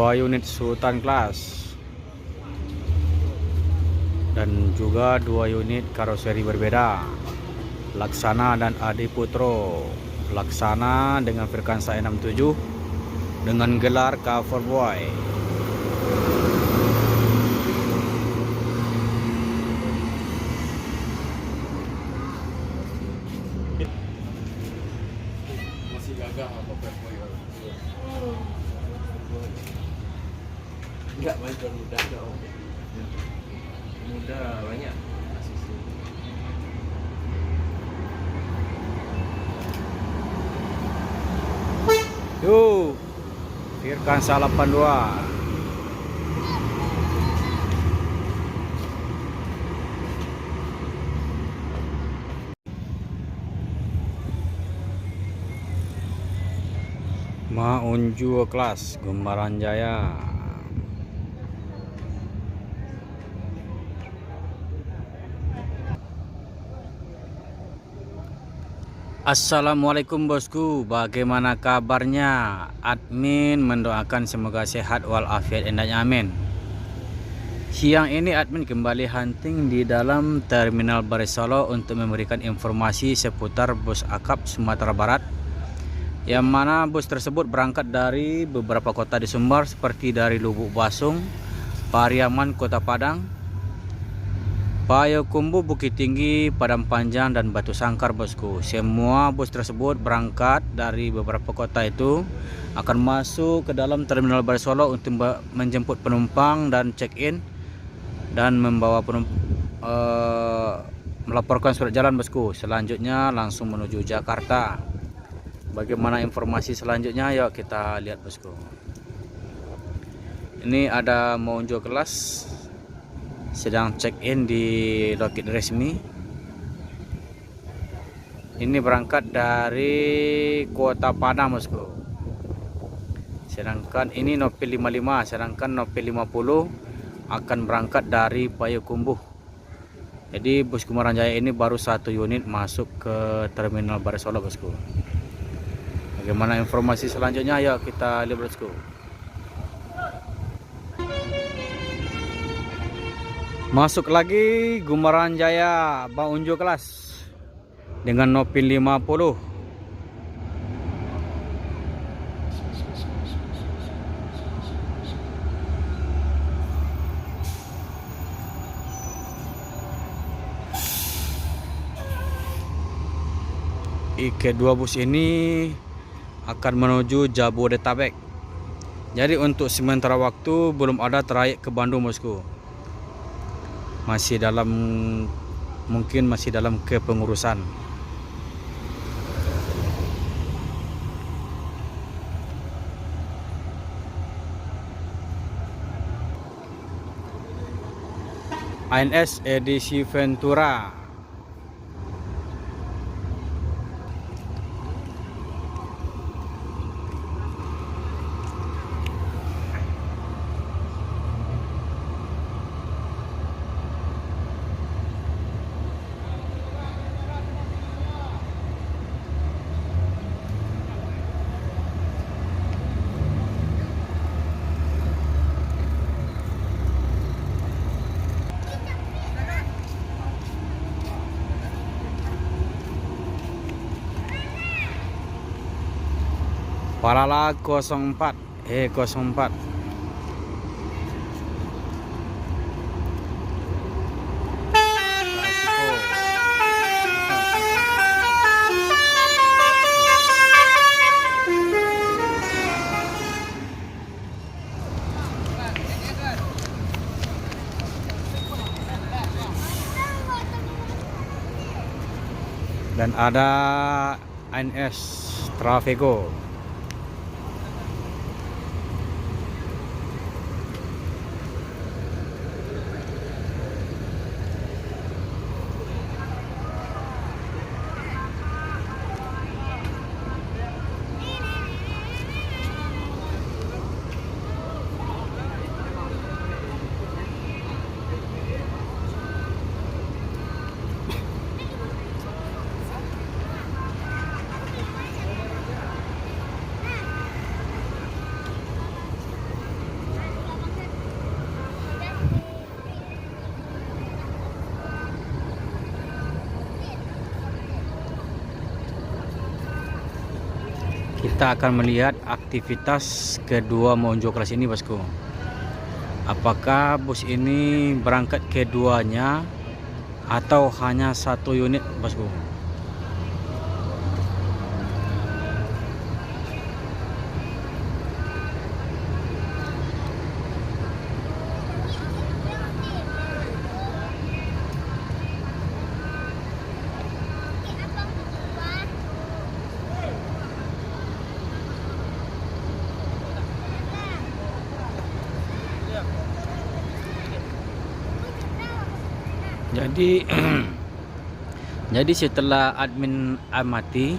2 unit Sultan Class dan juga 2 unit karoseri berbeda, Laksana dan Adi Putro. Laksana dengan frekuensi 67 dengan gelar cover boy. Masih gagah apa boy? Enggak banyak muda dong. Muda banyak. Yuk, frekuensi 82. Maunju kelas Gembaran Jaya. Assalamualaikum bosku, bagaimana kabarnya? Admin mendoakan semoga sehat walafiat endanya, amin. Siang ini admin kembali hunting di dalam Terminal Baris Solo untuk memberikan informasi seputar bus akap Sumatera Barat, yang mana bus tersebut berangkat dari beberapa kota di Sumbar seperti dari Lubuk Basung, Pariaman Kota Padang, Payakumbuh Bukit Tinggi, Padang Panjang, dan Batu Sangkar bosku. Semua bus tersebut berangkat dari beberapa kota itu akan masuk ke dalam Terminal Baris Solo untuk menjemput penumpang dan check-in dan membawa melaporkan surat jalan bosku. Selanjutnya langsung menuju Jakarta. Bagaimana informasi selanjutnya? Yuk kita lihat bosku. Ini ada Maunju kelas sedang check-in di loket resmi. Ini berangkat dari Kota Padang bosku. Sedangkan ini Nopil 55, sedangkan Nopil 50 akan berangkat dari Payakumbuh. Jadi bus Gembaran Jaya ini baru 1 unit masuk ke Terminal Baris Solo bosku. Bagaimana informasi selanjutnya? Ayo kita lihat bosku. Masuk lagi Gembaran Jaya Maunju kelas dengan Nopil 50. Kedua bus ini akan menuju Jabodetabek. Jadi untuk sementara waktu belum ada trayek ke Bandung bosku. Mungkin masih dalam kepengurusan. ANS edisi Ventura. Palala 04 04. Dan ada ANS Trafego. Kita akan melihat aktivitas kedua menuju kelas ini, bosku. Apakah bus ini berangkat keduanya atau hanya satu unit, bosku? Jadi jadi setelah admin amati,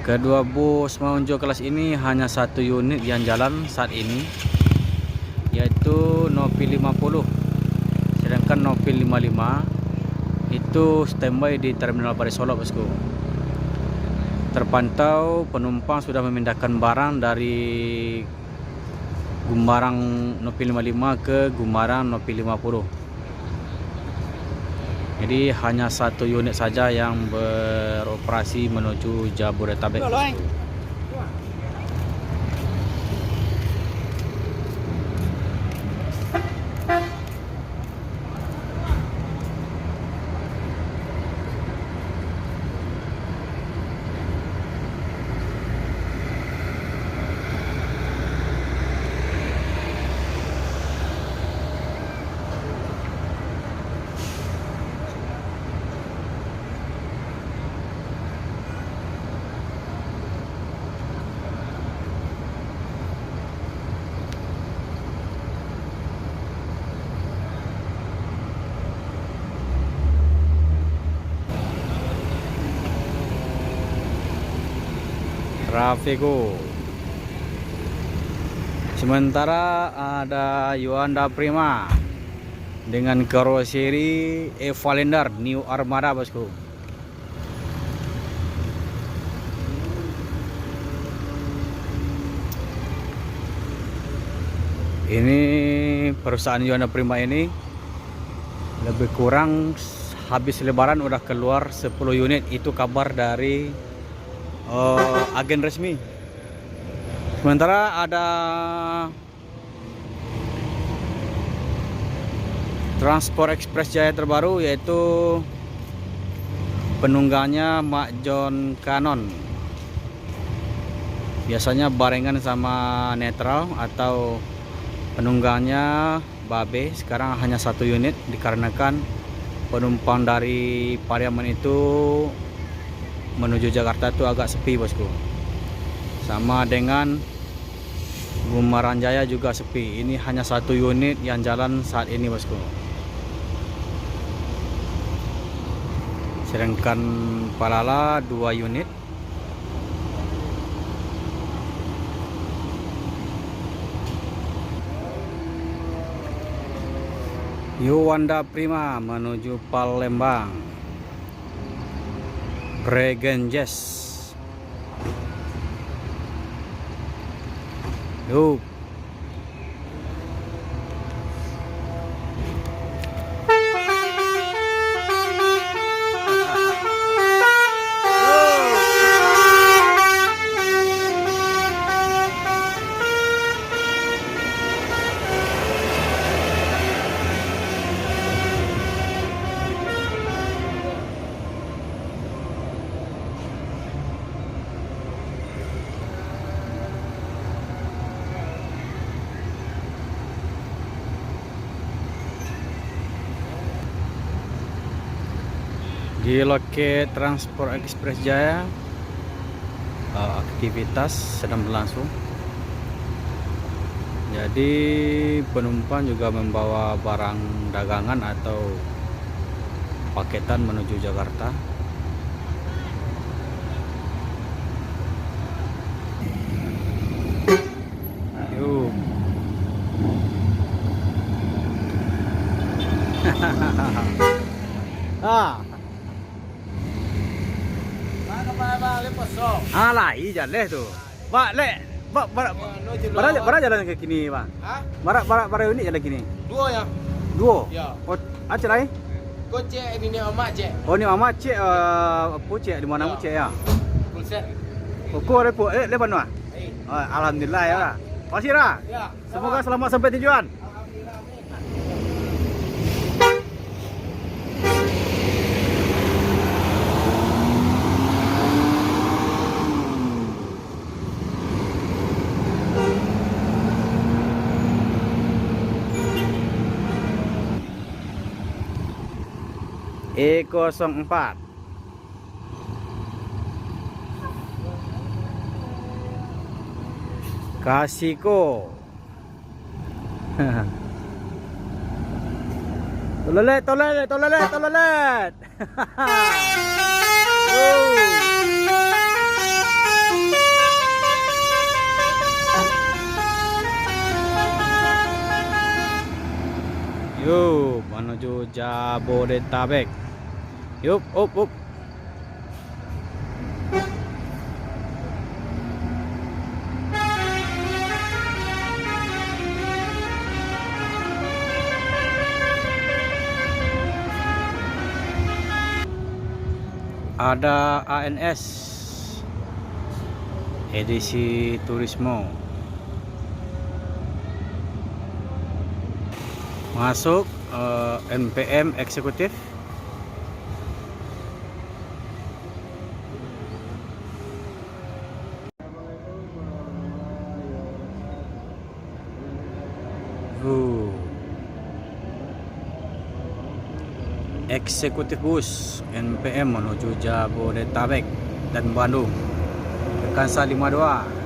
kedua bus menuju kelas ini hanya satu unit yang jalan saat ini, yaitu Novi 50. Sedangkan Novi 55 itu standby di Terminal Baris Solok, bosku. Terpantau penumpang sudah memindahkan barang dari Gumbarang Novi 55 ke Gumbarang Novi 50. Jadi hanya satu unit saja yang beroperasi menuju Jabodetabek. Trafiko. Sementara ada Yuanda Prima dengan karoseri Evalender New Armada, bosku. Ini perusahaan Yuanda Prima ini lebih kurang habis lebaran udah keluar 10 unit, itu kabar dari agen resmi. Sementara ada Transport Express Jaya terbaru, yaitu penunggangnya Mak John Canon. Biasanya barengan sama netral atau penunggangnya Babe. Sekarang hanya satu unit dikarenakan penumpang dari Pariaman itu menuju Jakarta itu agak sepi, bosku. Sama dengan Gumaran Jaya juga sepi. Ini hanya satu unit yang jalan saat ini, bosku. Sedangkan Palala 2 unit. Yuanda Prima menuju Palembang. Regenjes. Yuk. Di loket Transport Express Jaya, aktivitas sedang berlangsung. Jadi penumpang juga membawa barang dagangan atau paketan menuju Jakarta. Yuk. Lai jalan tu. Pak, lek. Pak, bara jalan ke kini, Pak. Hah? Bara unit jalan kini. Dua ya? Dua. Ya. Oh, aja lain. Kau cek ini ni amat cek. Oh, ni amat cek apa cek di mana cek ya? Full set. Pukul repo, lepas no. Alhamdulillah ya. Makasih Ra. Semoga selamat sampai tujuan. E04 Kasiko. Tolelet. Yuk, menuju Jabodetabek. Yup, up. Ada ANS edisi Turismo. Masuk NPM eksekutif. Eksekutif bus NPM menuju Jabodetabek dan Bandung. Kansa 52.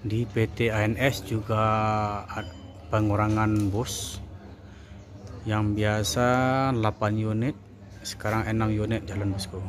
Di PT ANS juga ada pengurangan bus yang biasa 8 unit, sekarang 6 unit jalan bosku.